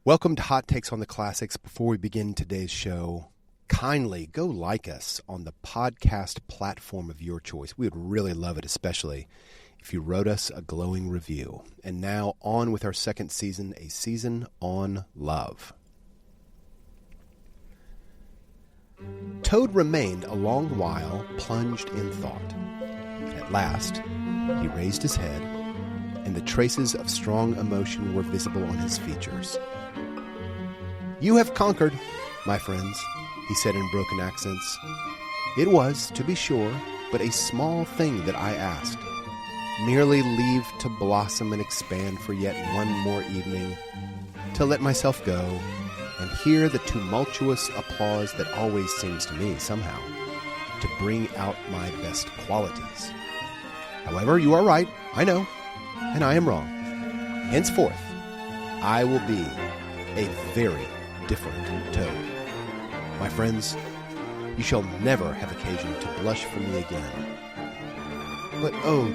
Welcome to Hot Takes on the Classics. Before we begin today's show, kindly go like us on the podcast platform of your choice. We would really love it, especially if you wrote us a glowing review. And now on with our second season, a season on love. Toad remained a long while plunged in thought. At last, he raised his head, and the traces of strong emotion were visible on his features. "You have conquered, my friends," he said in broken accents. "It was, to be sure, but a small thing that I asked. Merely leave to blossom and expand for yet one more evening, to let myself go, and hear the tumultuous applause that always seems to me, somehow, to bring out my best qualities. However, you are right, I know, and I am wrong. Henceforth, I will be a very different Toad. My friends, you shall never have occasion to blush for me again. But oh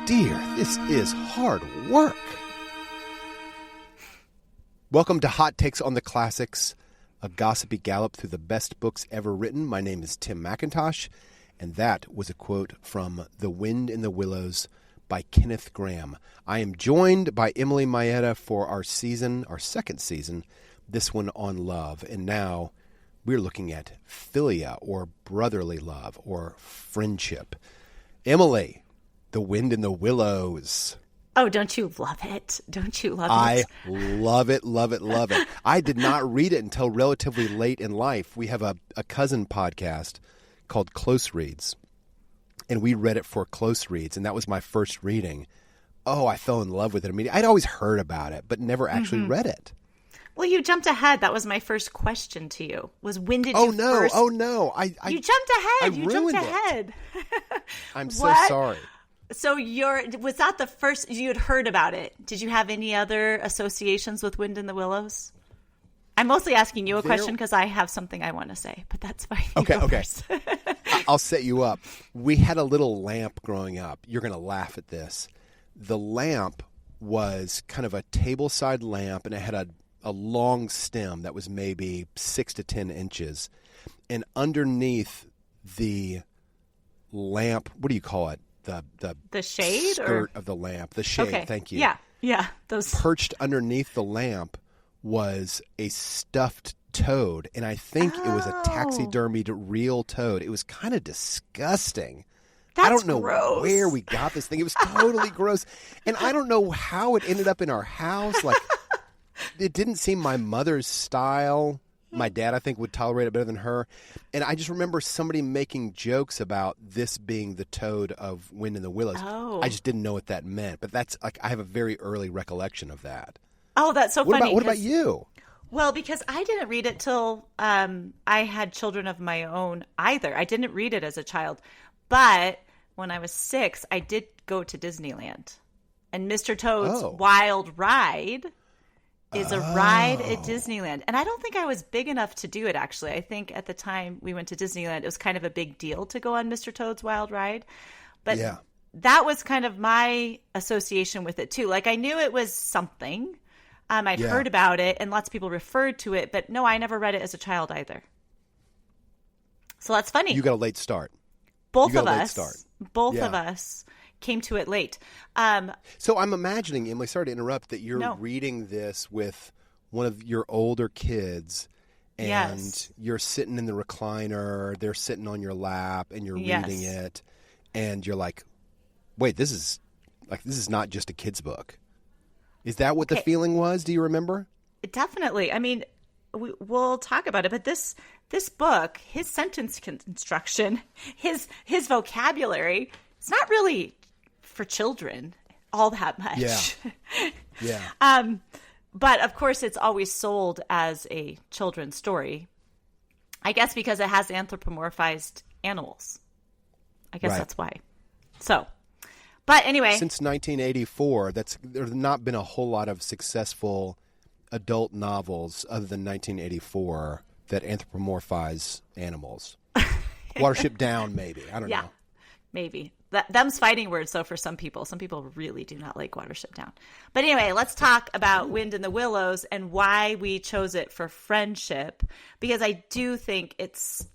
dear, this is hard work." Welcome to Hot Takes on the Classics, a gossipy gallop through the best books ever written. My name is Tim McIntosh, and that was a quote from The Wind in the Willows by Kenneth Grahame. I am joined by Emily Maeda for our second season, this one on love. And now we're looking at philia, or brotherly love, or friendship. Emily, The Wind in the Willows. Oh, don't you love it? Don't you love it? I love it, love it, love it. I did not read it until relatively late in life. We have a cousin podcast called Close Reads, and we read it for Close Reads, and that was my first reading. Oh, I fell in love with it immediately. I'd always heard about it, but never actually read it. Well, you jumped ahead. That was my first question to you. Was when did you first... Oh, no. You jumped ahead. You jumped ahead. I'm so sorry. So was that the first you had heard about it? Did you have any other associations with Wind in the Willows? I'm mostly asking you a question because I have something I want to say, but that's fine. Okay. I'll set you up. We had a little lamp growing up. You're going to laugh at this. The lamp was kind of a table-side lamp, and it had a long stem that was maybe 6 to 10 inches. And underneath the lamp, what do you call it? The shade skirt of the lamp. The shade, okay. Thank you. Yeah. Those perched underneath the lamp was a stuffed toad, and I think it was a taxidermied real toad. It was kind of disgusting. I don't know gross. Where we got this thing. It was totally gross, and I don't know how it ended up in our house. Like, it didn't seem my mother's style. My dad, I think, would tolerate it better than her. And I just remember somebody making jokes about this being the toad of Wind in the Willows. Oh. I just didn't know what that meant. But that's like, I have a very early recollection of that. Oh, that's so funny. What about you? Well, because I didn't read it till I had children of my own either. I didn't read it as a child. But when I was 6, I did go to Disneyland. And Mr. Toad's Wild Ride is a ride at Disneyland. And I don't think I was big enough to do it, actually. I think at the time we went to Disneyland, it was kind of a big deal to go on Mr. Toad's Wild Ride. But that was kind of my association with it, too. Like, I knew it was something. I'd heard about it, and lots of people referred to it. But no, I never read it as a child either. So that's funny. You got a late start. Both of us came to it late. So I'm imagining, Emily, sorry to interrupt, that you're reading this with one of your older kids, and you're sitting in the recliner, they're sitting on your lap, and you're reading it, and you're like, wait, this is not just a kid's book. Is that what the feeling was? Do you remember? Definitely. I mean, we'll talk about it, but this book, his sentence construction, his vocabulary, it's not really for children all that much. Yeah. But of course it's always sold as a children's story. I guess because it has anthropomorphized animals. I guess that's why. So, but anyway. Since 1984, there's not been a whole lot of successful adult novels other than 1984 that anthropomorphize animals. Watership Down, maybe. I don't know. Maybe. them's fighting words. So for some people really do not like Watership Down. But anyway, let's talk about Wind in the Willows and why we chose it for friendship, because I do think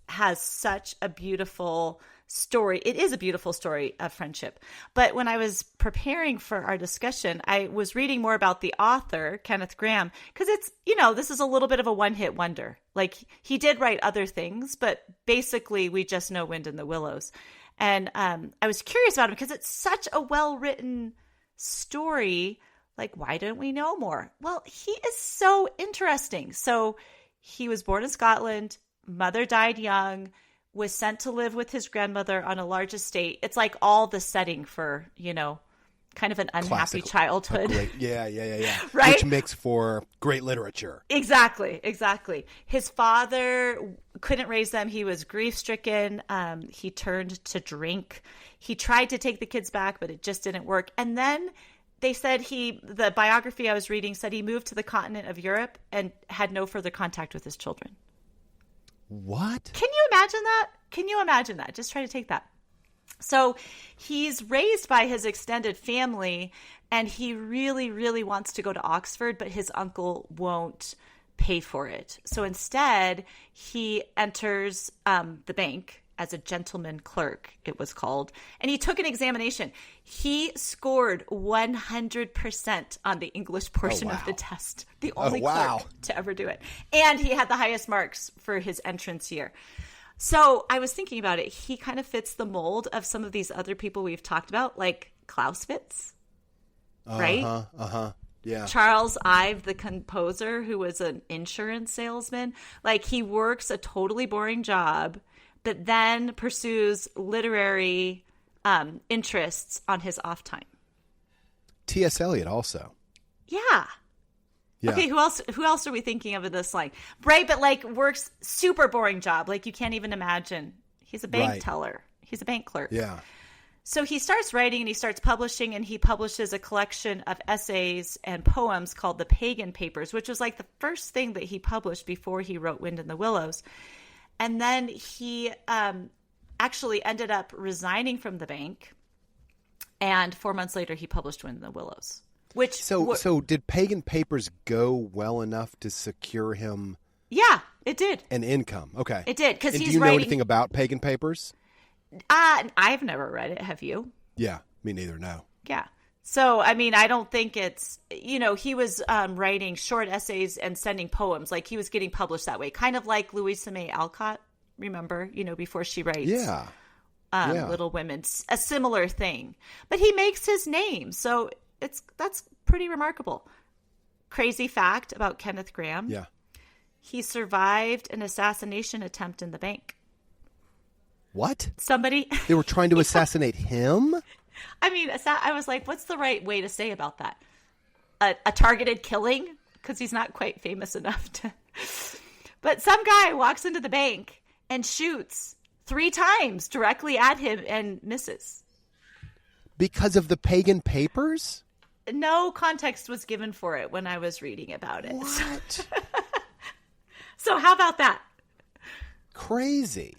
has such a beautiful story. It is a beautiful story of friendship. But when I was preparing for our discussion, I was reading more about the author, Kenneth Grahame, because it's, this is a little bit of a one-hit wonder. Like, he did write other things, but basically we just know Wind in the Willows. And I was curious about him because it's such a well-written story. Like, why don't we know more? Well, he is so interesting. So he was born in Scotland, mother died young, was sent to live with his grandmother on a large estate. It's like all the setting for, kind of an unhappy childhood. Yeah. Right? Which makes for great literature. Exactly. His father couldn't raise them. He was grief-stricken. He turned to drink. He tried to take the kids back, but it just didn't work. And then they said the biography I was reading said he moved to the continent of Europe and had no further contact with his children. What? Can you imagine that? Just try to take that. So he's raised by his extended family, and he really, really wants to go to Oxford, but his uncle won't pay for it. So instead, he enters the bank as a gentleman clerk, it was called, and he took an examination. He scored 100% on the English portion of the test, the only clerk to ever do it. And he had the highest marks for his entrance year. So I was thinking about it. He kind of fits the mold of some of these other people we've talked about, like Clausewitz, right? Yeah. Charles Ive, the composer, who was an insurance salesman. Like, he works a totally boring job, but then pursues literary interests on his off time. T.S. Eliot also. Yeah. Okay, who else are we thinking of in this line? Right, but like works super boring job. Like, you can't even imagine. He's a bank teller. He's a bank clerk. Yeah. So he starts writing and he starts publishing, and he publishes a collection of essays and poems called the Pagan Papers, which was like the first thing that he published before he wrote Wind in the Willows. And then he actually ended up resigning from the bank, and 4 months later he published Wind in the Willows. So did Pagan Papers go well enough to secure him? Yeah, it did. An income. Okay. It did, because do you know anything about Pagan Papers? I've never read it. Have you? Yeah, me neither. No. Yeah. So, I mean, I don't think it's, he was writing short essays and sending poems. Like, he was getting published that way. Kind of like Louisa May Alcott, remember, before she writes Little Women. A similar thing. But he makes his name. So that's pretty remarkable. Crazy fact about Kenneth Grahame. Yeah. He survived an assassination attempt in the bank. What? Somebody. They were trying to assassinate him? I mean, I was like, what's the right way to say about that? A targeted killing? Because he's not quite famous enough to. But some guy walks into the bank and shoots 3 times directly at him and misses. Because of the Pagan Papers? No context was given for it when I was reading about it. What? So how about that? Crazy.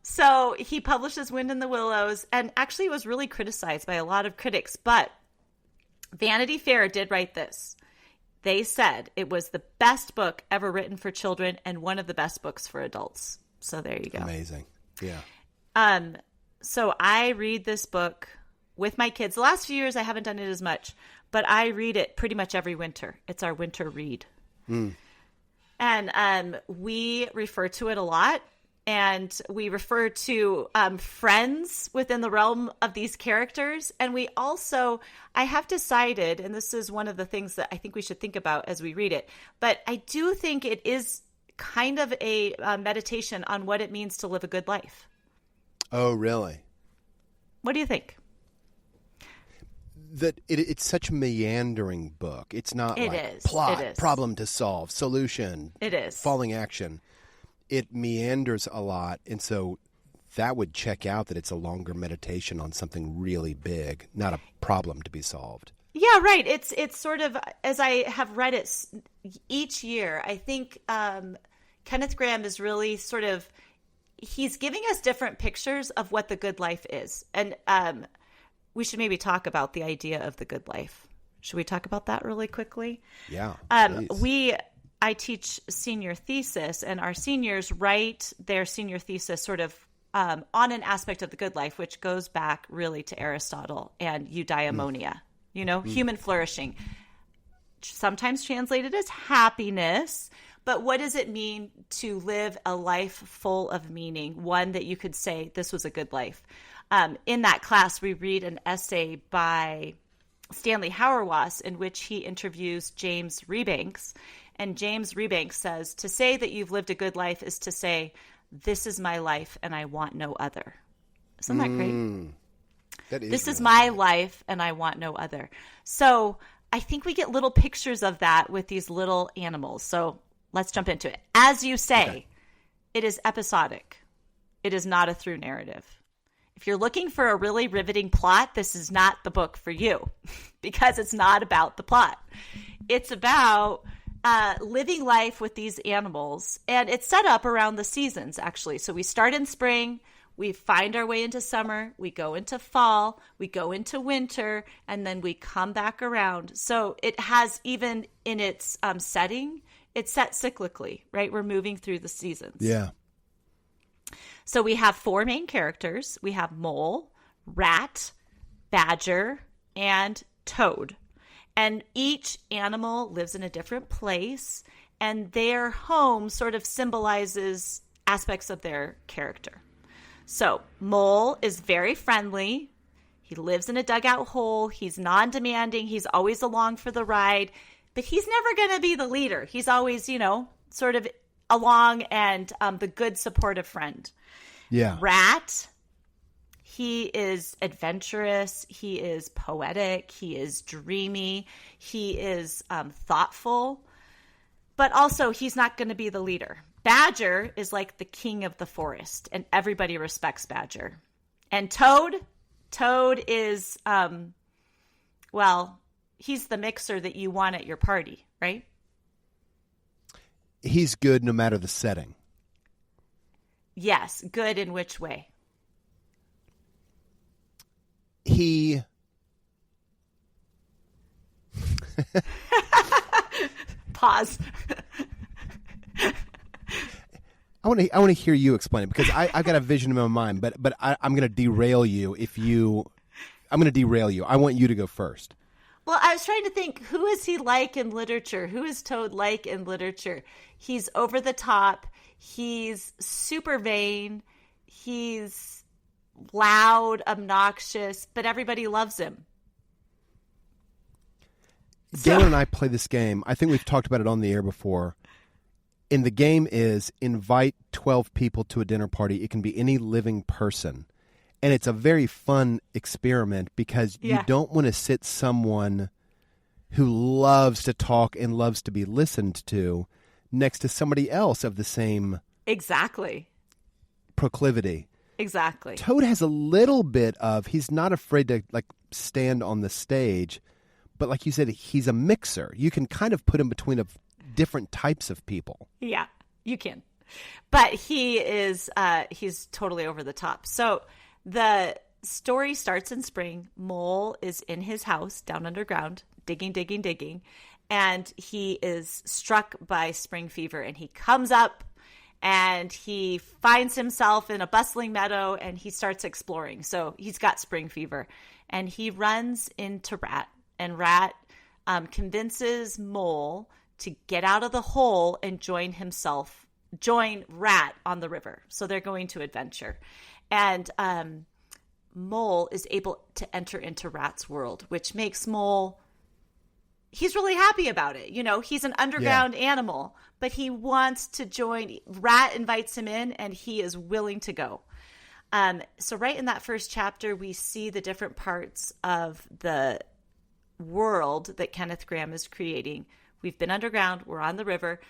So he publishes Wind in the Willows, and actually was really criticized by a lot of critics. But Vanity Fair did write this. They said it was the best book ever written for children and one of the best books for adults. So there you go. Amazing. Yeah. So I read this book with my kids. The last few years I haven't done it as much, but I read it pretty much every winter. It's our winter read. And we refer to it a lot. And we refer to friends within the realm of these characters. And we also, I have decided, and this is one of the things that I think we should think about as we read it, but I do think it is kind of a meditation on what it means to live a good life. Oh, really? What do you think? That it's such a meandering book. It's not plot, problem to solve, solution. It is. Falling action. It meanders a lot, and so that would check out that it's a longer meditation on something really big, not a problem to be solved. Yeah, right. It's sort of, as I have read it each year, I think Kenneth Grahame is really sort of he's giving us different pictures of what the good life is. And we should maybe talk about the idea of the good life. Should we talk about that really quickly? Yeah. I teach senior thesis, and our seniors write their senior thesis sort of on an aspect of the good life, which goes back really to Aristotle and eudaimonia, human flourishing. Sometimes translated as happiness, but what does it mean to live a life full of meaning, one that you could say this was a good life? In that class, we read an essay by Stanley Hauerwas in which he interviews James Rebanks. And James Rebanks says, to say that you've lived a good life is to say, this is my life and I want no other. Isn't that great? That is this is my life and I want no other. So I think we get little pictures of that with these little animals. So let's jump into it. As you say, It is episodic. It is not a through narrative. If you're looking for a really riveting plot, this is not the book for you because it's not about the plot. It's about living life with these animals, and it's set up around the seasons, actually. So we start in spring, we find our way into summer, we go into fall, we go into winter, and then we come back around. So it has, even in its setting, it's set cyclically, right? We're moving through the seasons. Yeah. So we have 4 main characters. We have Mole, Rat, Badger, and Toad. And each animal lives in a different place, and their home sort of symbolizes aspects of their character. So Mole is very friendly. He lives in a dugout hole. He's non-demanding. He's always along for the ride, but he's never going to be the leader. He's always, sort of along and the good supportive friend. Yeah. Rat, he is adventurous, he is poetic, he is dreamy, he is thoughtful, but also he's not going to be the leader. Badger is like the king of the forest, and everybody respects Badger. And Toad is, he's the mixer that you want at your party, right? He's good no matter the setting. Yes. Good in which way? He... Pause. I want to hear you explain it, because I've got a vision in my mind, but I'm going to derail you I'm going to derail you. I want you to go first. Well, I was trying to think, who is he like in literature? Who is Toad like in literature? He's over the top. He's super vain. He's loud, obnoxious, but everybody loves him. Galen and I play this game. I think we've talked about it on the air before. And the game is invite 12 people to a dinner party. It can be any living person. And it's a very fun experiment because you don't want to sit someone who loves to talk and loves to be listened to next to somebody else of the same proclivity. Exactly. Toad has a little bit of, he's not afraid to stand on the stage, but like you said, he's a mixer. You can kind of put him between different types of people. Yeah, you can. But he is, he's totally over the top. So the story starts in spring. Mole is in his house down underground, digging, and he is struck by spring fever, and he comes up and he finds himself in a bustling meadow and he starts exploring. So he's got spring fever and he runs into Rat, and Rat convinces Mole to get out of the hole and join Rat on the river. So they're going to adventure. And Mole is able to enter into Rat's world, which makes Mole, he's really happy about it. He's an underground animal, but he wants to join. Rat invites him in, and he is willing to go. So right in that first chapter, we see the different parts of the world that Kenneth Grahame is creating. We've been underground. We're on the river.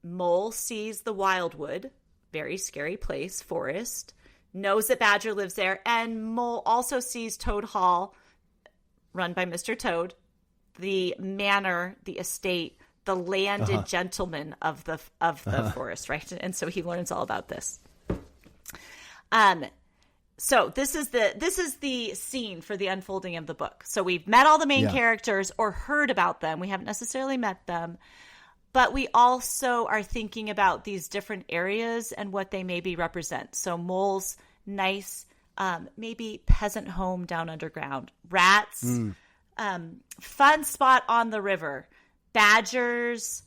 Mole sees the wildwood, very scary place, forest, knows that Badger lives there, and Mole also sees Toad Hall, run by Mr. Toad, the manor, the estate, the landed gentleman of the forest, right? And so he learns all about this. So this is the scene for the unfolding of the book. So we've met all the main characters or heard about them. We haven't necessarily met them, but we also are thinking about these different areas and what they maybe represent. So Mole's nice, maybe peasant home down underground. Rats, fun spot on the river. Badgers,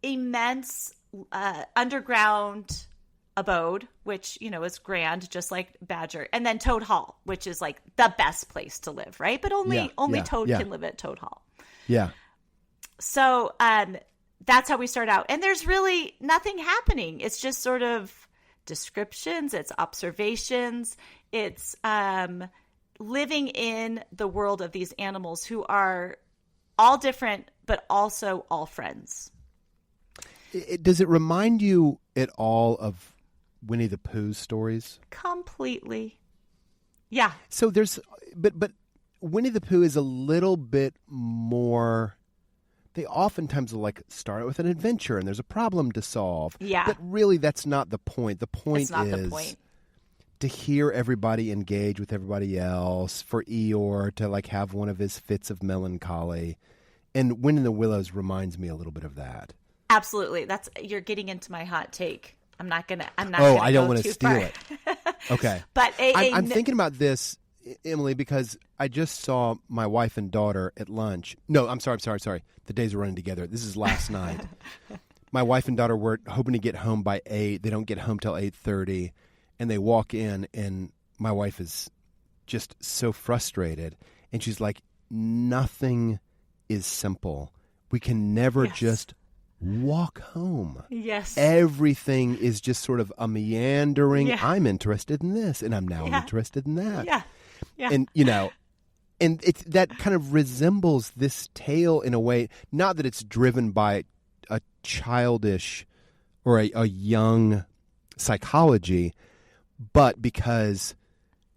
immense underground abode, which, is grand, just like Badger. And then Toad Hall, which is like the best place to live, right? But only Toad can live at Toad Hall. Yeah. So that's how we start out. And there's really nothing happening. It's just sort of descriptions. It's observations. It's living in the world of these animals who are all different, but also all friends. Does it remind you at all of Winnie the Pooh's stories? Completely. Yeah. So but Winnie the Pooh is a little bit more. They oftentimes will start out with an adventure and there's a problem to solve. Yeah. But really, that's not the point. The point it's not is the point. To hear everybody engage with everybody else, for Eeyore to have one of his fits of melancholy. And Wind in the Willows reminds me a little bit of that. Absolutely. You're getting into my hot take. I'm not gonna I don't want to steal far. it. Okay. But I'm thinking about this, Emily, because I just saw my wife and daughter at lunch. No, I'm sorry. The days are running together. This is last night. My wife and daughter were hoping to get home by 8. They don't get home till 8:30, and they walk in, and my wife is just so frustrated, and she's like, "Nothing is simple. We can never just walk home. Yes. Everything is just sort of a meandering, I'm interested in this, and I'm now interested in that." Yeah. Yeah. And, and that kind of resembles this tale in a way, not that it's driven by a childish or a young psychology, but because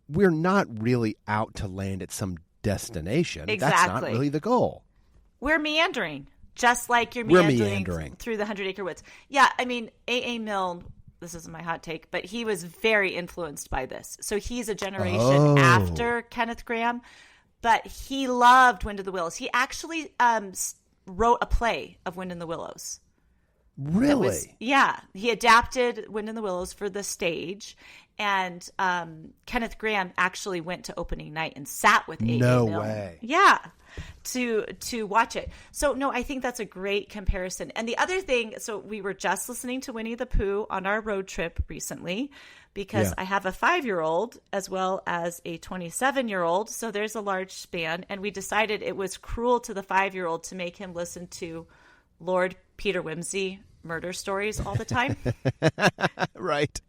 we're not really out to land at some destination. Exactly. That's not really the goal. We're meandering, just like you're meandering through the 100-Acre Woods. Yeah, I mean, A.A. Milne, this isn't my hot take, but he was very influenced by this. So he's a generation after Kenneth Grahame, but he loved Wind in the Willows. He actually wrote a play of Wind in the Willows. Really? He adapted Wind in the Willows for the stage, and Kenneth Grahame actually went to opening night and sat with A.A. No Milne. way. Yeah, to watch it. So, no, I think that's a great comparison. And the other thing, so we were just listening to Winnie the Pooh on our road trip recently because I have a 5-year-old as well as a 27-year-old, so there's a large span, and we decided it was cruel to the 5-year-old to make him listen to Lord Peter Wimsey murder stories all the time. Right.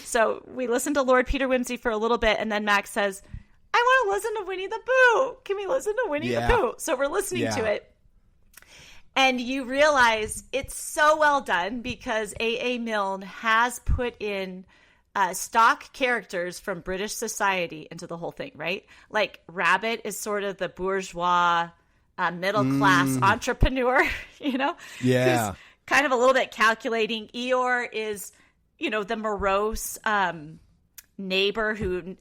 So we listened to Lord Peter Wimsey for a little bit, and then Max says, I want to listen to Winnie the Pooh. Can we listen to Winnie the Pooh? So we're listening to it. And you realize it's so well done because A.A. Milne has put in stock characters from British society into the whole thing, right? Like Rabbit is sort of the bourgeois, middle-class entrepreneur, Yeah. Who's kind of a little bit calculating. Eeyore is, the morose neighbor who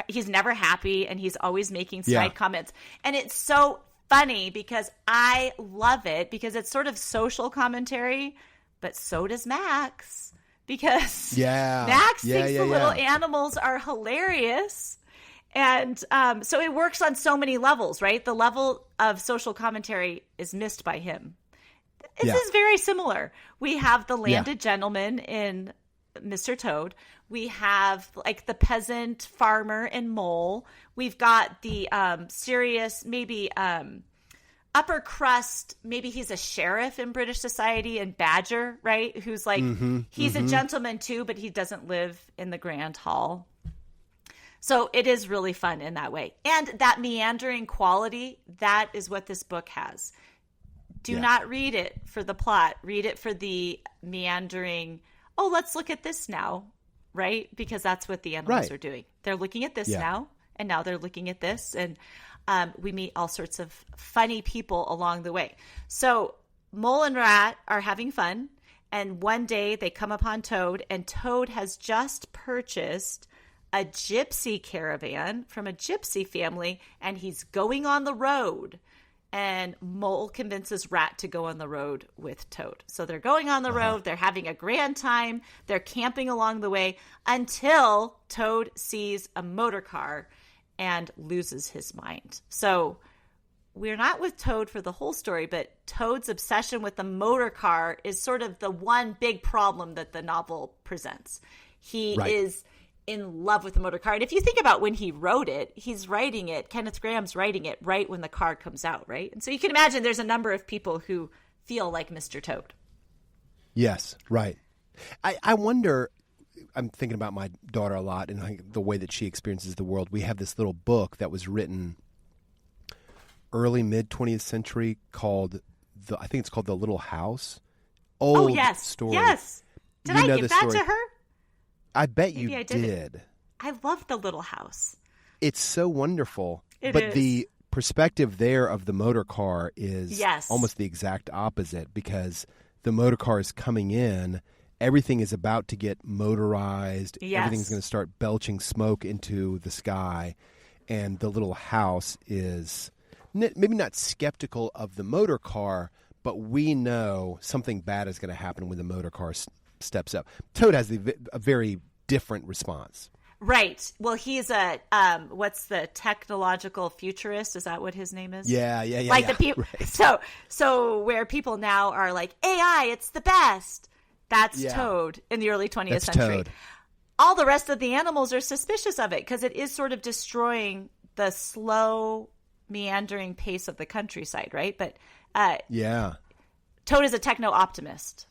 he's never happy, and he's always making snide comments. And it's so funny because I love it because it's sort of social commentary, but so does Max because Max thinks the little animals are hilarious. And so it works on so many levels, right? The level of social commentary is missed by him. This is very similar. We have the landed gentleman in Mr. Toad. We have the peasant farmer in Mole. We've got the serious, maybe upper crust. Maybe he's a sheriff in British society in Badger, right? Who's he's a gentleman too, but he doesn't live in the Grand Hall. So it is really fun in that way. And that meandering quality, that is what this book has. Do not read it for the plot. Read it for the meandering, let's look at this now, right? Because that's what the animals are doing. They're looking at this now, and now they're looking at this. And we meet all sorts of funny people along the way. So Mole and Rat are having fun. And one day they come upon Toad, and Toad has just purchased a gypsy caravan from a gypsy family, and he's going on the road. And Mole convinces Rat to go on the road with Toad. So they're going on the road. They're having a grand time. They're camping along the way until Toad sees a motor car and loses his mind. So we're not with Toad for the whole story, but Toad's obsession with the motor car is sort of the one big problem that the novel presents. He is in love with the motor car. And if you think about when he wrote it, he's writing it, Kenneth Grahame's writing it right when the car comes out, right? And so you can imagine there's a number of people who feel like Mr. Toad. Yes, right. I wonder, I'm thinking about my daughter a lot and the way that she experiences the world. We have this little book that was written early, mid-20th century called, I think it's called The Little House. Old story. Yes. Did I give that to her? I bet Maybe you I did. I love The Little House. It's so wonderful. It but is. The perspective there of the motor car is Yes. almost the exact opposite, because the motor car is coming in. Everything is about to get motorized. Yes. Everything's going to start belching smoke into the sky. And the little house is maybe not skeptical of the motor car, but we know something bad is going to happen when the motor car steps up. Toad has a very different response. Right. Well, he's a what's the technological futurist? Is that what his name is? Yeah. Like the people. Right. So where people now are like AI, it's the best. That's Toad in the early 20th century. Toad. All the rest of the animals are suspicious of it because it is sort of destroying the slow, meandering pace of the countryside, right? But Toad is a techno-optimist.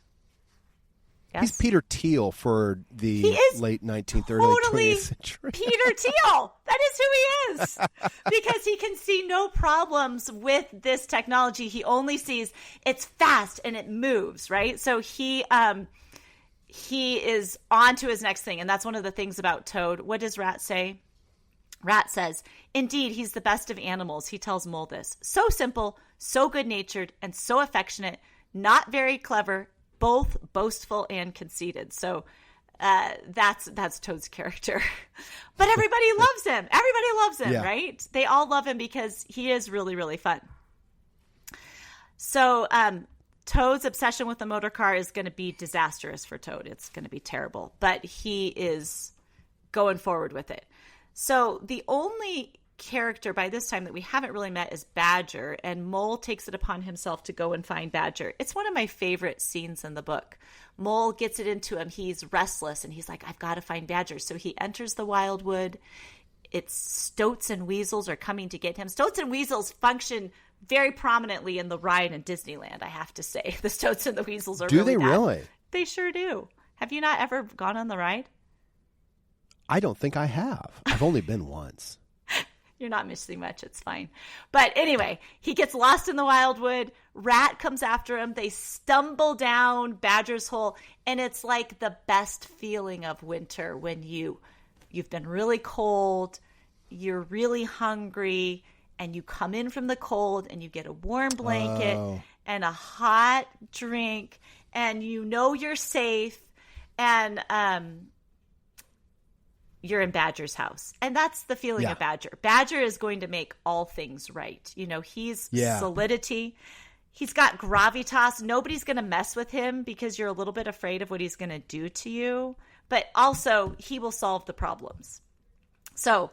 Yes? He's Peter Thiel for the late 19th, early 20th century. Peter Thiel. That is who he is. Because he can see no problems with this technology. He only sees it's fast and it moves, right? So he is on to his next thing. And that's one of the things about Toad. What does Rat say? Rat says, "Indeed, he's the best of animals." He tells Mole this. So simple, so good-natured, and so affectionate. Not very clever, both boastful and conceited. So that's Toad's character. But everybody loves him. Everybody loves him, right? They all love him because he is really, really fun. So Toad's obsession with the motor car is going to be disastrous for Toad. It's going to be terrible. But he is going forward with it. So the only character by this time that we haven't really met is Badger, and Mole takes it upon himself to go and find Badger. It's one of my favorite scenes in the book. Mole gets it into him. He's restless, and he's like, I've got to find Badger. So he enters the wildwood. It's Stoats and Weasels are coming to get him. Stoats and Weasels function very prominently in the ride in Disneyland, I have to say. The Stoats and the Weasels are really bad. Really? They sure do. Have you not ever gone on the ride? I don't think I have. I've only been once. You're not missing much. It's fine. But anyway, he gets lost in the wildwood. Rat comes after him. They stumble down Badger's hole. And it's like the best feeling of winter when you've been really cold, you're really hungry, and you come in from the cold and you get a warm blanket and a hot drink, and you know you're safe. And you're in Badger's house. And that's the feeling of Badger. Badger is going to make all things right. You know, he's solidity. He's got gravitas. Nobody's going to mess with him because you're a little bit afraid of what he's going to do to you. But also, he will solve the problems. So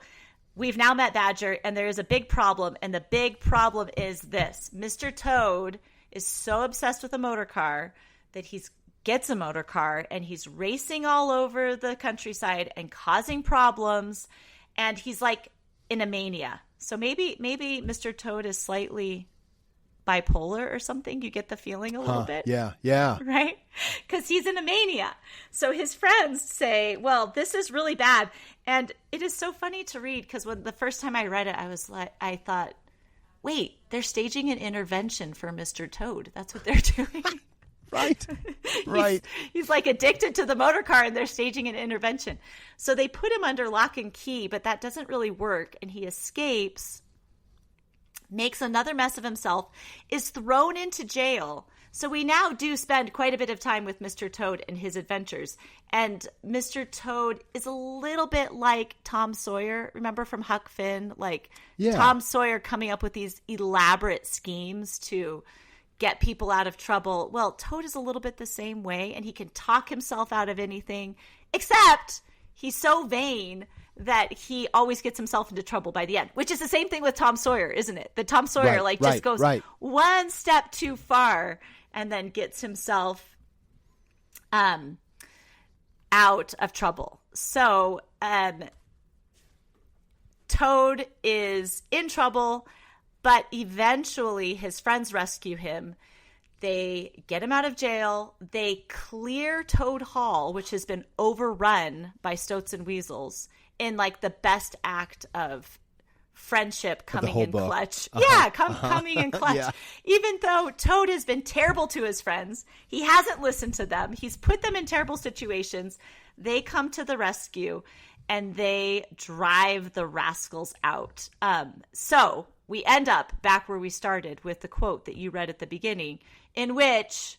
we've now met Badger, and there is a big problem. And the big problem is this. Mr. Toad is so obsessed with a motor car that he gets a motor car, and he's racing all over the countryside and causing problems, and he's like in a mania. So maybe Mr. Toad is slightly bipolar or something. You get the feeling a little bit. Yeah. Right? Because he's in a mania. So his friends say, well, this is really bad. And it is so funny to read because when the first time I read it, I thought, wait, they're staging an intervention for Mr. Toad. That's what they're doing. Right. He's like addicted to the motor car, and they're staging an intervention. So they put him under lock and key, but that doesn't really work. And he escapes. makes another mess of himself, is thrown into jail. So we now do spend quite a bit of time with Mr. Toad and his adventures. And Mr. Toad is a little bit like Tom Sawyer. Remember from Huck Finn? Like Tom Sawyer coming up with these elaborate schemes to get people out of trouble. Well, Toad is a little bit the same way, and he can talk himself out of anything, except he's so vain that he always gets himself into trouble by the end, which is the same thing with Tom Sawyer, isn't it? That Tom Sawyer just goes one step too far and then gets himself out of trouble. So Toad is in trouble, but eventually his friends rescue him. They get him out of jail. They clear Toad Hall, which has been overrun by stoats and weasels, in like the best act of friendship coming in clutch. Yeah, coming in clutch. Yeah. Even though Toad has been terrible to his friends, he hasn't listened to them. He's put them in terrible situations. They come to the rescue and they drive the rascals out. So we end up back where we started with the quote that you read at the beginning, in which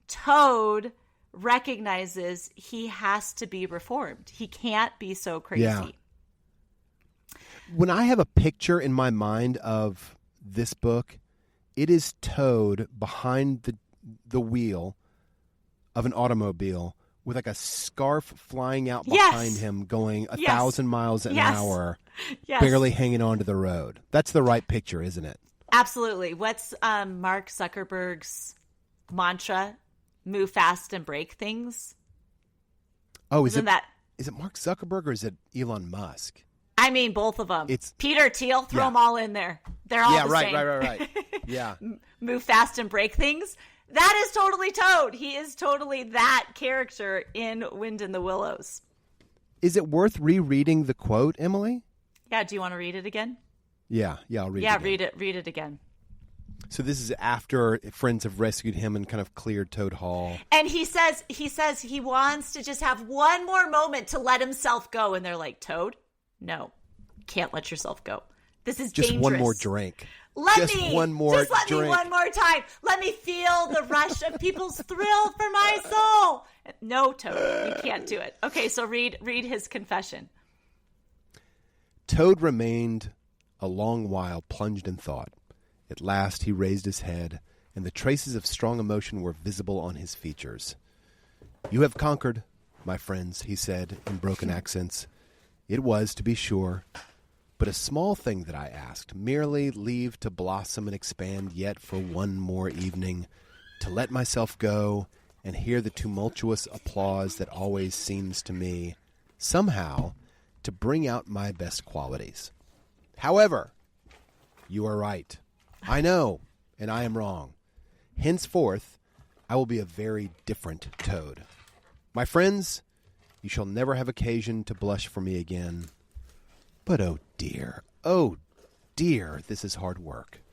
Toad recognizes he has to be reformed. He can't be so crazy. Yeah. When I have a picture in my mind of this book, it is Toad behind the wheel of an automobile with like a scarf flying out behind him going 1,000 miles an hour, barely hanging onto the road. That's the right picture, isn't it? Absolutely. What's Mark Zuckerberg's mantra? Move fast and break things. Oh, is it Mark Zuckerberg or is it Elon Musk? I mean, both of them. It's Peter Thiel. Throw them all in there. They're all the same. Right. Yeah. Move fast and break things. That is totally Toad. He is totally that character in Wind in the Willows. Is it worth rereading the quote, Emily? Yeah. Do you want to read it again? Yeah. I'll read it again. Yeah, read it again. So this is after friends have rescued him and kind of cleared Toad Hall. And he says he wants to just have one more moment to let himself go. And they're like, Toad, no, can't let yourself go. This is just dangerous. One more drink. Let me one more time. Let me feel the rush of people's thrill for my soul. No, Toad, you can't do it. Okay, so read his confession. Toad remained a long while plunged in thought. At last he raised his head, and the traces of strong emotion were visible on his features. "You have conquered, my friends," he said in broken accents. "It was, to be sure, but a small thing that I asked, merely leave to blossom and expand yet for one more evening, to let myself go and hear the tumultuous applause that always seems to me, somehow, to bring out my best qualities. However, you are right. I know, and I am wrong. Henceforth, I will be a very different Toad. My friends, you shall never have occasion to blush for me again. But oh dear, this is hard work."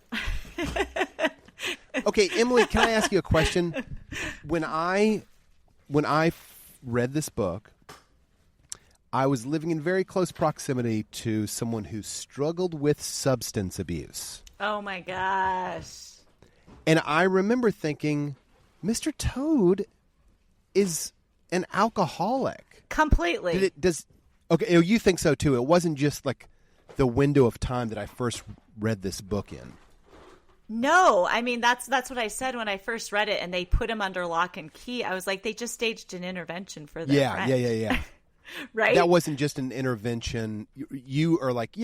Okay, Emily, can I ask you a question? When I read this book, I was living in very close proximity to someone who struggled with substance abuse. Oh my gosh. And I remember thinking, Mr. Toad is an alcoholic. Completely. Okay, you think so too. It wasn't just like the window of time that I first read this book in. No, I mean, that's what I said when I first read it and they put him under lock and key. I was like, they just staged an intervention for their friend. Yeah. Right? That wasn't just an intervention. You are like,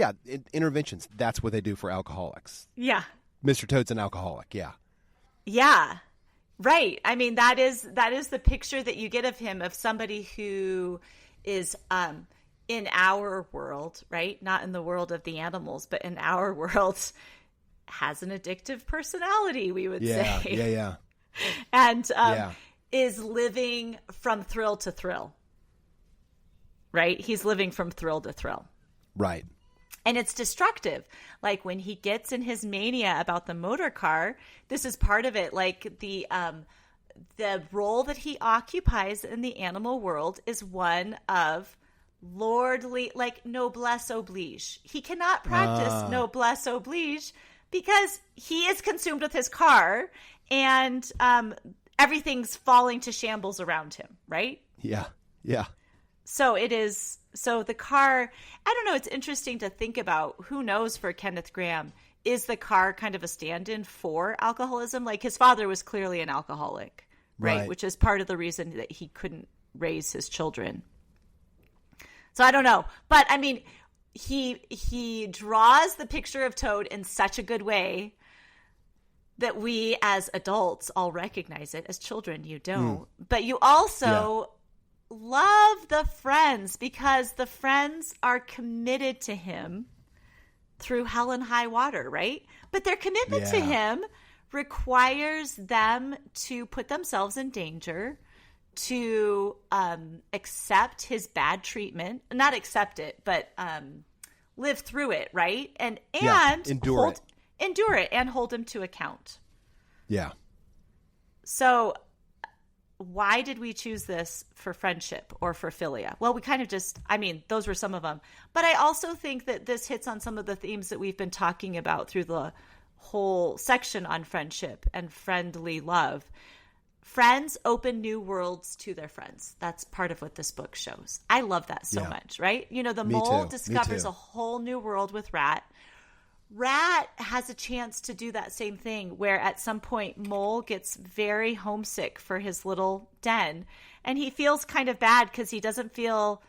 interventions. That's what they do for alcoholics. Yeah. Mr. Toad's an alcoholic. Yeah. Yeah. Right. I mean, that is the picture that you get of him, of somebody who is in our world, right? Not in the world of the animals, but in our world, has an addictive personality, we would say. Yeah. And is living from thrill to thrill. Right? He's living from thrill to thrill. Right. And it's destructive. Like when he gets in his mania about the motor car, this is part of it. Like the role that he occupies in the animal world is one of lordly, like noblesse oblige. He cannot practice noblesse oblige because he is consumed with his car and everything's falling to shambles around him, right? Yeah. Yeah. So the car, I don't know, it's interesting to think about. Who knows for Kenneth Grahame, is the car kind of a stand-in for alcoholism? Like, his father was clearly an alcoholic, right? Which is part of the reason that he couldn't raise his children. So I don't know. But I mean, he draws the picture of Toad in such a good way that we as adults all recognize it. As children, you don't. But you also love the friends, because the friends are committed to him through hell and high water, right? But their commitment to him requires them to put themselves in danger, to accept his bad treatment, not accept it, but live through it, right? And endure it and hold him to account. Yeah. So why did we choose this for friendship or for philia? Well, we kind of just, I mean, those were some of them. But I also think that this hits on some of the themes that we've been talking about through the whole section on friendship and friendly love. Friends open new worlds to their friends. That's part of what this book shows. I love that so much, right? You know, the mole discovers a whole new world with Rat. Rat has a chance to do that same thing, where at some point Mole gets very homesick for his little den, and he feels kind of bad because he doesn't feel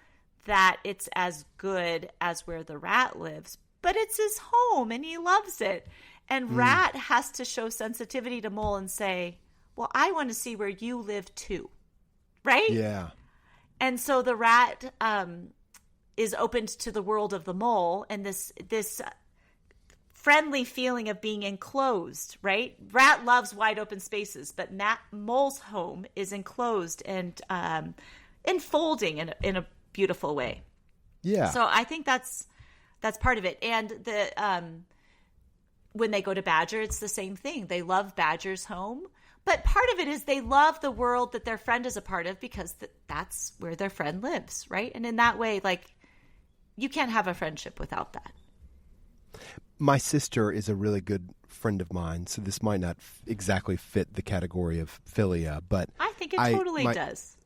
that it's as good as where the rat lives, but it's his home and he loves it. And Rat has to show sensitivity to Mole and say, well, I want to see where you live too, right? Yeah. And so the rat is opened to the world of the mole, and this friendly feeling of being enclosed, right? Rat loves wide open spaces, but Mole's home is enclosed and enfolding in a beautiful way. Yeah. So I think that's part of it. And when they go to Badger, it's the same thing. They love Badger's home, but part of it is they love the world that their friend is a part of, because that's where their friend lives, right? And in that way, like, you can't have a friendship without that. My sister is a really good friend of mine, so this might not exactly fit the category of philia, but I think it totally does.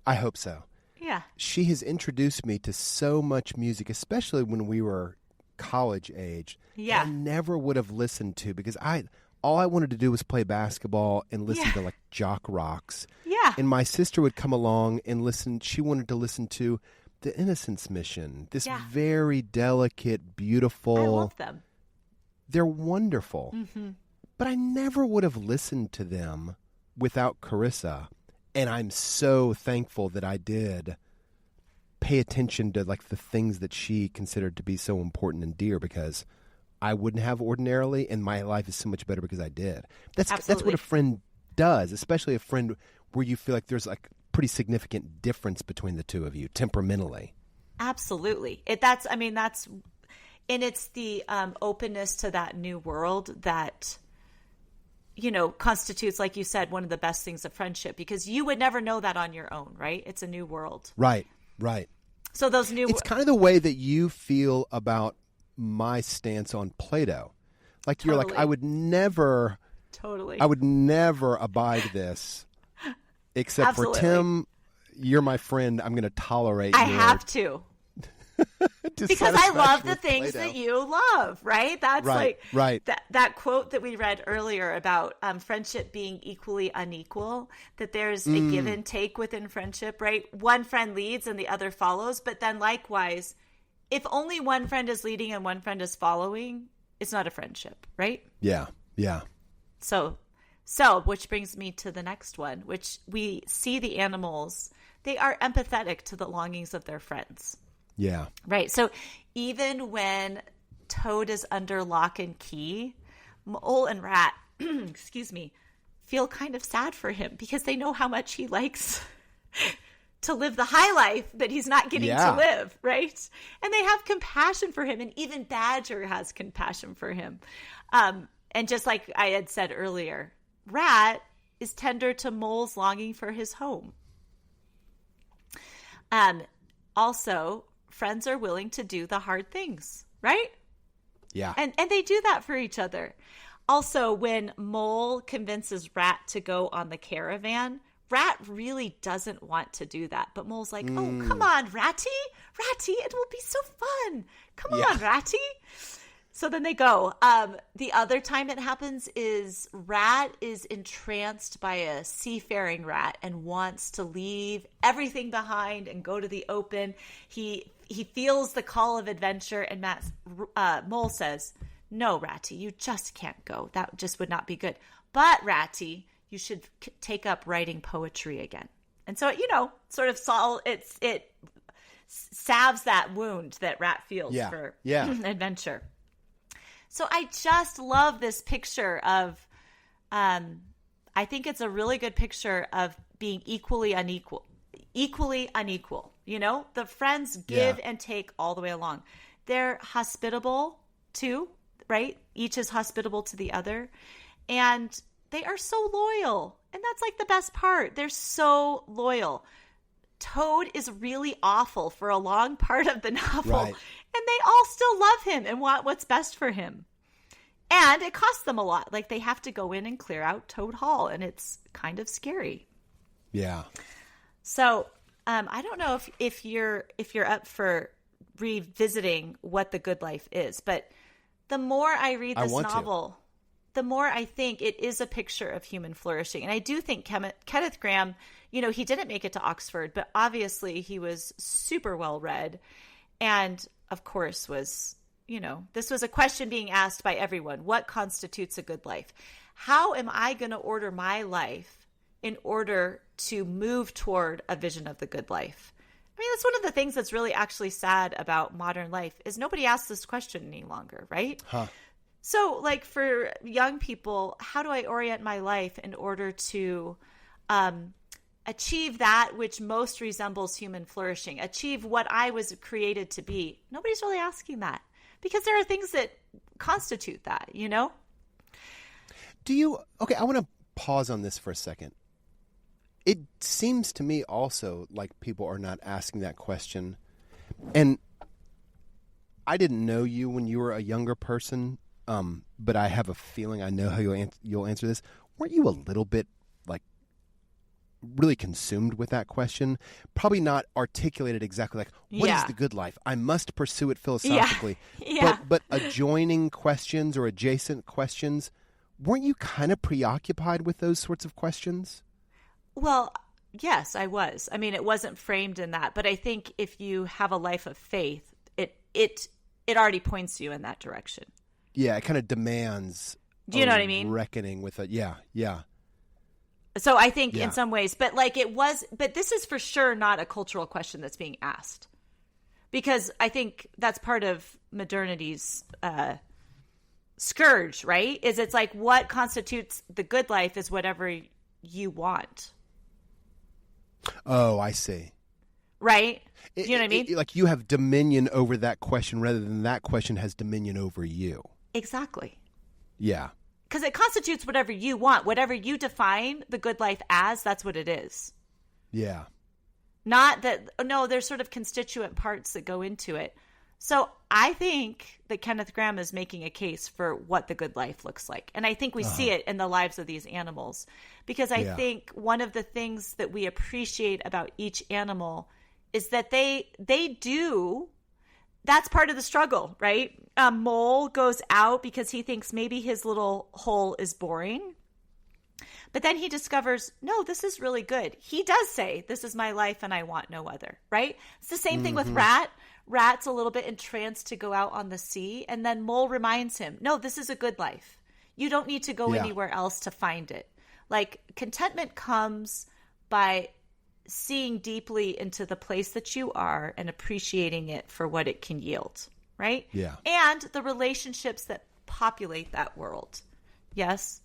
I hope so. Yeah. She has introduced me to so much music, especially when we were college age. Yeah. I never would have listened to, because all I wanted to do was play basketball and listen to like jock rocks. Yeah. And my sister would come along and listen. She wanted to listen to the Innocence Mission, this very delicate, beautiful. I love them. They're wonderful. Mm-hmm. But I never would have listened to them without Carissa. And I'm so thankful that I did pay attention to like the things that she considered to be so important and dear, because I wouldn't have ordinarily, and my life is so much better because I did. That's what a friend does, especially a friend where you feel like there's like pretty significant difference between the two of you temperamentally. Absolutely. And it's the openness to that new world that, you know, constitutes, like you said, one of the best things of friendship, because you would never know that on your own, right? It's a new world. Right. So it's kind of the way that you feel about my stance on Plato. Like, you're like, I would never abide this. Except for Tim, you're my friend. I'm going to tolerate. I have to, because I love the things that you love. Right? That's right. That quote that we read earlier about friendship being equally unequal. That there's a give and take within friendship. Right? One friend leads and the other follows. But then likewise, if only one friend is leading and one friend is following, it's not a friendship. Right? Yeah. So, which brings me to the next one, which we see the animals, they are empathetic to the longings of their friends. Yeah. Right. So even when Toad is under lock and key, Mole and Rat, feel kind of sad for him, because they know how much he likes to live the high life that he's not getting to live. Right. And they have compassion for him. And even Badger has compassion for him. And just like I had said earlier, Rat is tender to Mole's longing for his home. Also, friends are willing to do the hard things, right? Yeah. And they do that for each other. Also, when Mole convinces Rat to go on the caravan, Rat really doesn't want to do that. But Mole's like, oh, come on, Ratty. Ratty, it will be so fun. Come on, Ratty. So then they go. The other time it happens is Rat is entranced by a seafaring rat and wants to leave everything behind and go to the open. He feels the call of adventure, and Mole says, no, Ratty, you just can't go. That just would not be good. But, Ratty, you should take up writing poetry again. And so, sort of it salves that wound that Rat feels for adventure. So I just love this picture of, I think it's a really good picture of being equally unequal. The friends give and take all the way along. They're hospitable too, right? Each is hospitable to the other. And they are so loyal. And that's like the best part. They're so loyal. Toad is really awful for a long part of the novel. Right. And they all still love him and want what's best for him. And it costs them a lot. Like, they have to go in and clear out Toad Hall, and it's kind of scary. Yeah. So I don't know if you're up for revisiting what the good life is, but the more I read this novel, the more I think it is a picture of human flourishing. And I do think Kenneth Grahame, he didn't make it to Oxford, but obviously he was super well read, and of course was, this was a question being asked by everyone. What constitutes a good life? How am I going to order my life in order to move toward a vision of the good life? I mean, that's one of the things that's really actually sad about modern life is nobody asks this question any longer, right? Huh. So, like, for young people, how do I orient my life in order to achieve that which most resembles human flourishing, achieve what I was created to be? Nobody's really asking that because there are things that constitute that, Okay, I want to pause on this for a second. It seems to me also like people are not asking that question. And I didn't know you when you were a younger person, but I have a feeling I know how you'll answer this. Weren't you a little bit, like, really consumed with that question? Probably not articulated exactly like, what is the good life? I must pursue it philosophically. Yeah. But adjoining questions or adjacent questions, weren't you kind of preoccupied with those sorts of questions? Well, yes, I was. I mean, it wasn't framed in that, but I think if you have a life of faith, it already points you in that direction. Yeah, it kind of demands. Do you know what I mean? Reckoning with it. Yeah. So I think in some ways, but this is for sure not a cultural question that's being asked, because I think that's part of modernity's scourge, right? It's like what constitutes the good life is whatever you want. Oh, I see. Right? Do you know what I mean? Like you have dominion over that question rather than that question has dominion over you. Exactly. Yeah. Because it constitutes whatever you want. Whatever you define the good life as, that's what it is. Yeah. Not that, no, there's sort of constituent parts that go into it. So I think that Kenneth Grahame is making a case for what the good life looks like. And I think we see it in the lives of these animals. Because I think one of the things that we appreciate about each animal is that they do, that's part of the struggle, right? Mole goes out because he thinks maybe his little hole is boring. But then he discovers, no, this is really good. He does say, this is my life and I want no other, right? It's the same thing with Rat. Rat's a little bit entranced to go out on the sea. And then Mole reminds him, no, this is a good life. You don't need to go anywhere else to find it. Like, contentment comes by seeing deeply into the place that you are and appreciating it for what it can yield, right? Yeah. And the relationships that populate that world. Yes.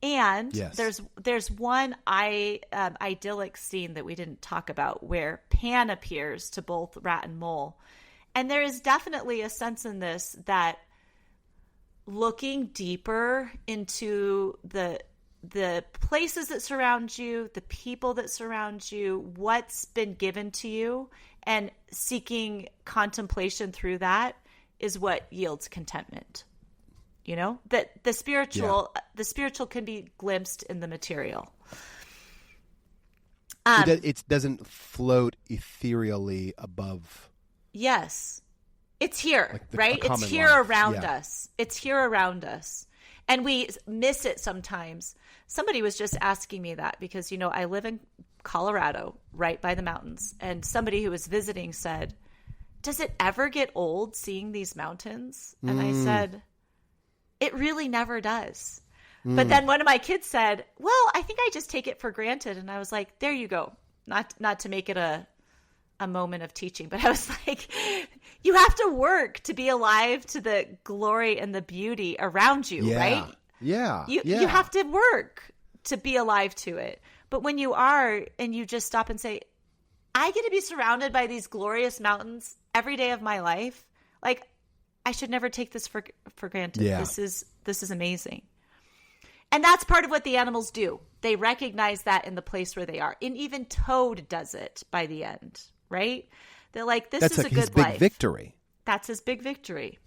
And there's one idyllic scene that we didn't talk about where Pan appears to both Rat and Mole. And there is definitely a sense in this that looking deeper into the places that surround you, the people that surround you, what's been given to you, and seeking contemplation through that is what yields contentment. you know, that the spiritual can be glimpsed in the material. It doesn't float ethereally above. Yes. It's here, like right? It's here life. around us. It's here around us. And we miss it sometimes. Somebody was just asking me that because, you know, I live in Colorado, right by the mountains. And somebody who was visiting said, does it ever get old seeing these mountains? And I said, it really never does. But then one of my kids said, well, I think I just take it for granted. And I was like, there you go. Not to make it a moment of teaching, but I was like, you have to work to be alive to the glory and the beauty around you, right? Yeah. You have to work to be alive to it. But when you are, and you just stop and say, I get to be surrounded by these glorious mountains every day of my life. Like, I should never take this for granted. Yeah. This is amazing. And that's part of what the animals do. They recognize that in the place where they are. And even Toad does it by the end, right? They're like, this is a good life. That's his big victory. That's his big victory.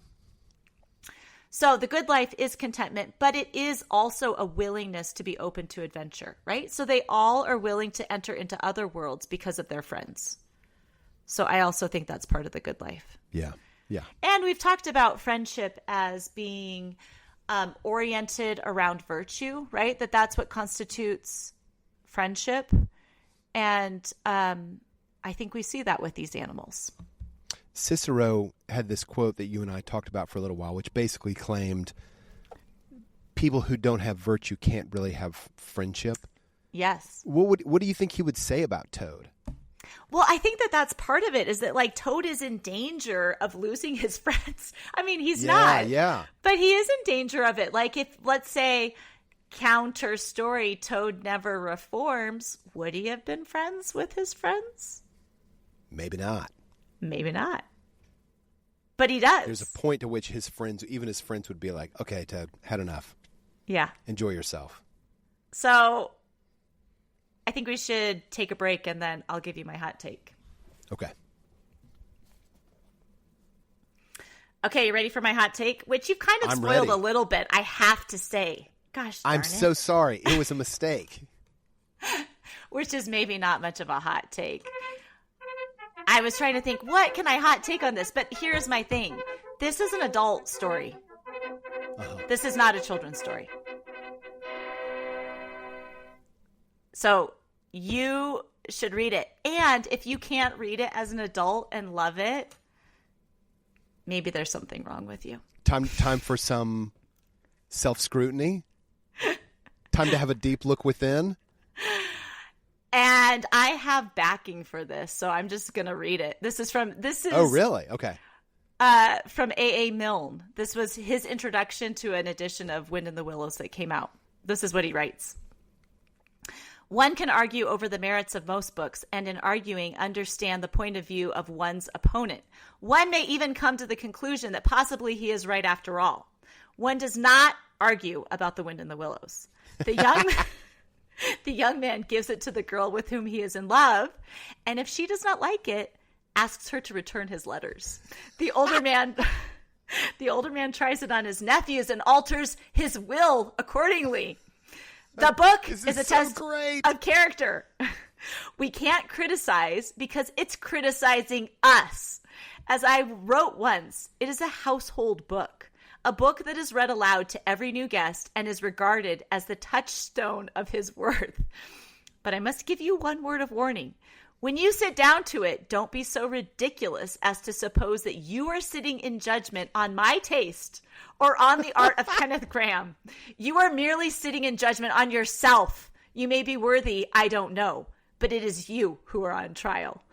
So the good life is contentment, but it is also a willingness to be open to adventure, right? So they all are willing to enter into other worlds because of their friends. So I also think that's part of the good life. Yeah. And we've talked about friendship as being oriented around virtue, right? That's what constitutes friendship. And I think we see that with these animals. Cicero had this quote that you and I talked about for a little while, which basically claimed people who don't have virtue can't really have friendship. Yes. What do you think he would say about Toad? Well, I think that's part of it, is that like Toad is in danger of losing his friends. I mean, he's not. Yeah. But he is in danger of it. Like if, let's say, counter story, Toad never reforms, would he have been friends with his friends? Maybe not. But he does. There's a point to which his friends would be like, okay, Toad, had enough. Yeah. Enjoy yourself. So I think we should take a break and then I'll give you my hot take. Okay, you ready for my hot take? Which you've kind of spoiled a little bit, I have to say. Gosh darn I'm so sorry. It was a mistake. Which is maybe not much of a hot take. I was trying to think, what can I hot take on this? But here's my thing. This is an adult story. This is not a children's story. So you should read it. And if you can't read it as an adult and love it, maybe there's something wrong with you. Time for some self-scrutiny? Time to have a deep look within? And I have backing for this, so I'm just going to read it. Oh, really? Okay. From A.A. Milne. This was his introduction to an edition of Wind in the Willows that came out. This is what he writes. One can argue over the merits of most books, and in arguing, understand the point of view of one's opponent. One may even come to the conclusion that possibly he is right after all. One does not argue about the Wind in the Willows. The young man gives it to the girl with whom he is in love, and if she does not like it, asks her to return his letters. The older man tries it on his nephews and alters his will accordingly. The book is a test of character. We can't criticize because it's criticizing us. As I wrote once, it is a household book. A book that is read aloud to every new guest and is regarded as the touchstone of his worth. But I must give you one word of warning. When you sit down to it, don't be so ridiculous as to suppose that you are sitting in judgment on my taste or on the art of Kenneth Grahame. You are merely sitting in judgment on yourself. You may be worthy, I don't know, but it is you who are on trial.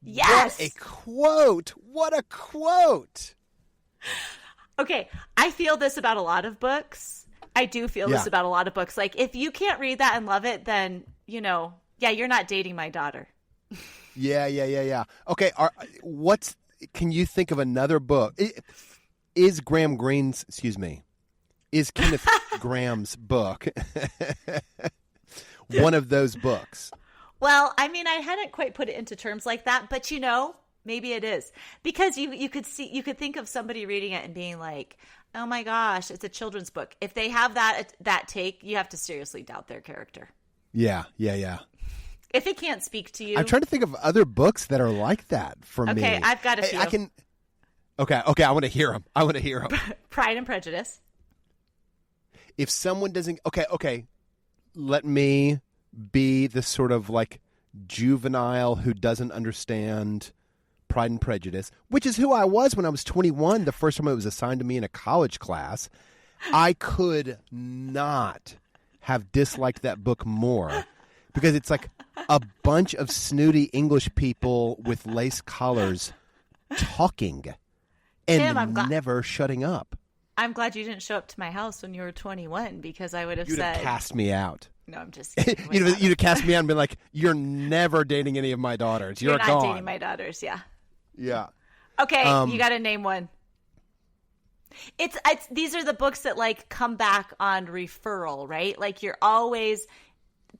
Yes! What a quote! What a quote! Okay, I feel this about a lot of books. I do feel this about a lot of books. Like, if you can't read that and love it, then, you're not dating my daughter. Yeah. Okay, can you think of another book? Is Kenneth Grahame's book one of those books? Well, I mean, I hadn't quite put it into terms like that, but Maybe it is. Because you could think of somebody reading it and being like, oh my gosh, it's a children's book. If they have that take, you have to seriously doubt their character. Yeah. If it can't speak to you. I'm trying to think of other books that are like that for me. Okay, I've got a few. I can. Okay, I want to hear them. Pride and Prejudice. If someone doesn't, okay, let me be the sort of like juvenile who doesn't understand Pride and Prejudice, which is who I was when I was 21, the first time it was assigned to me in a college class. I could not have disliked that book more because it's like a bunch of snooty English people with lace collars talking and Tim, never shutting up. I'm glad you didn't show up to my house when you were 21 because I would have You'd have cast me out. No, I'm just kidding. You'd have cast me out and been like, you're never dating any of my daughters. You're not gone. dating my daughters, yeah. Yeah. Okay, you got to name one. It's these are the books that like come back on referral, right? Like you're always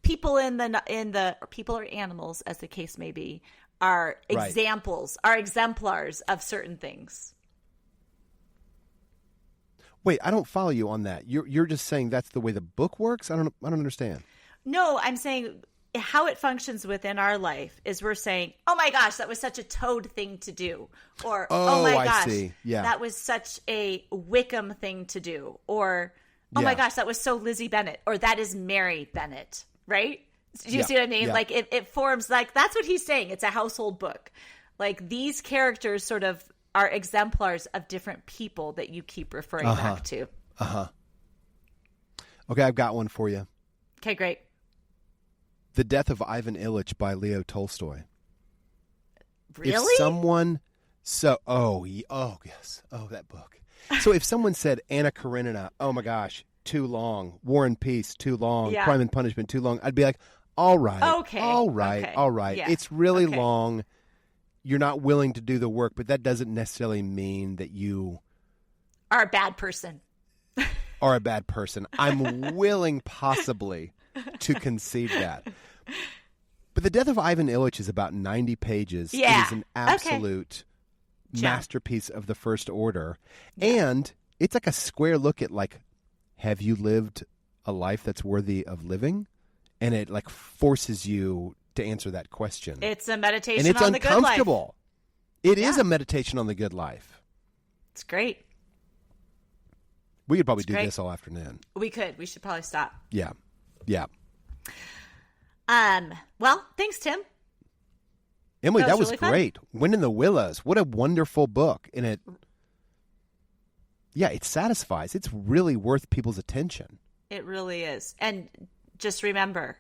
people or people or animals, as the case may be, are examples, are exemplars of certain things. Wait, I don't follow you on that. You're just saying that's the way the book works? I don't understand. No, I'm saying how it functions within our life is we're saying, oh my gosh, that was such a Toad thing to do. Or, oh my gosh, that was such a Wickham thing to do. Or, oh my gosh, that was so Lizzie Bennet. Or that is Mary Bennet, right? Do you see what I mean? Yeah. Like it forms, like that's what he's saying. It's a household book. Like these characters sort of are exemplars of different people that you keep referring back to. Okay, I've got one for you. Okay, great. The Death of Ivan Ilyich by Leo Tolstoy. Really? If someone yes. Oh, that book. So if someone said Anna Karenina, oh my gosh, too long. War and Peace, too long. Yeah. Crime and Punishment, too long. I'd be like, all right. Okay. All right. Yeah. It's really long. You're not willing to do the work, but that doesn't necessarily mean that you are a bad person. Are a bad person. I'm willing possibly to concede that. But The Death of Ivan Ilyich is about 90 pages. Yeah. It is an absolute masterpiece of the first order. Yeah. And it's like a square look at like, have you lived a life that's worthy of living? And it like forces you to answer that question. It's a meditation and it's on the good life. Uncomfortable. It is a meditation on the good life. It's great. We could probably do this all afternoon. We could. We should probably stop. Yeah. Well, thanks, Tim. Emily, that was really great. Fun. Wind in the Willows. What a wonderful book. And it satisfies. It's really worth people's attention. It really is. And just remember,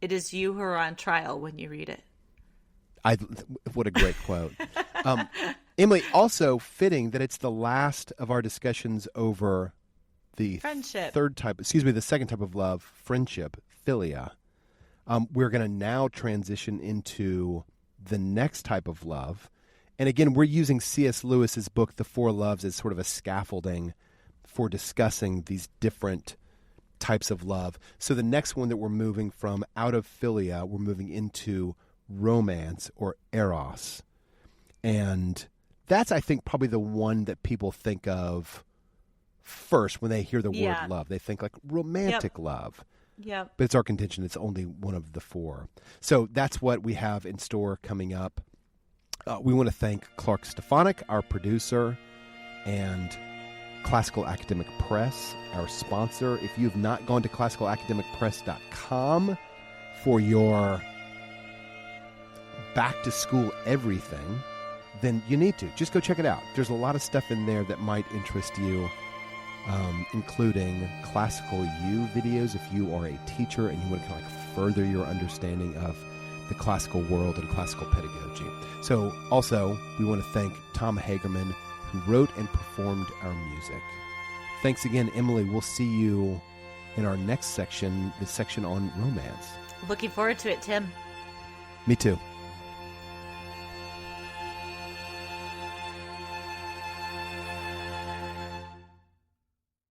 it is you who are on trial when you read it. What a great quote. Emily, also fitting that it's the last of our discussions over the friendship. The second type of love, friendship, philia. We're going to now transition into the next type of love. And again, we're using C.S. Lewis's book, The Four Loves, as sort of a scaffolding for discussing these different types of love. So the next one that we're moving from out of philia, we're moving into romance or eros. And that's, I think, probably the one that people think of first when they hear the word love. They think like romantic love. Yeah. But it's our contention it's only one of the four. So that's what we have in store coming up. We want to thank Clark Stefanik, our producer, and Classical Academic Press, our sponsor. If you have not gone to classicalacademicpress.com for your back-to-school everything, then you need to. Just go check it out. There's a lot of stuff in there that might interest you, including Classical U videos if you are a teacher and you want to kind of like further your understanding of the classical world and classical pedagogy. So also, we want to thank Tom Hagerman, who wrote and performed our music. Thanks again, Emily. We'll see you in our next section, the section on romance. Looking forward to it, Tim. Me too.